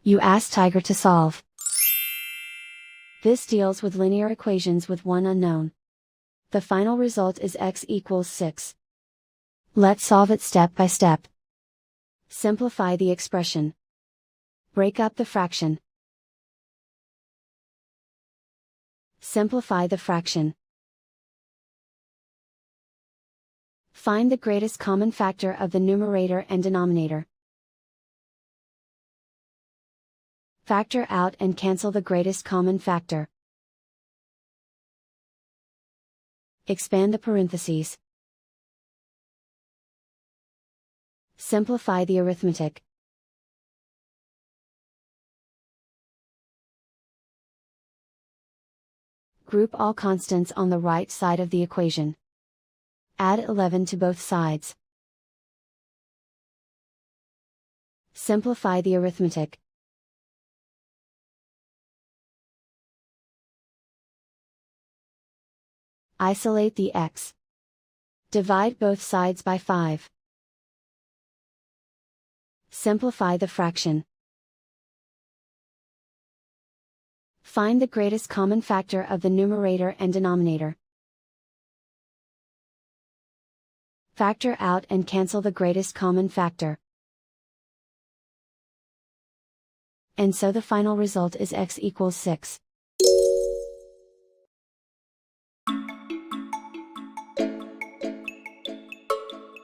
You ask Tiger to solve. This deals with linear equations with one unknown. The final result is x equals 6. Let's solve it step by step. Simplify the expression. Break up the fraction. Simplify the fraction. Find the greatest common factor of the numerator and denominator. Factor out and cancel the greatest common factor. Expand the parentheses. Simplify the arithmetic. Group all constants on the right side of the equation. Add 11 to both sides. Simplify the arithmetic. Isolate the x. Divide both sides by 5. Simplify the fraction. Find the greatest common factor of the numerator and denominator. Factor out and cancel the greatest common factor. And so the final result is x equals 6.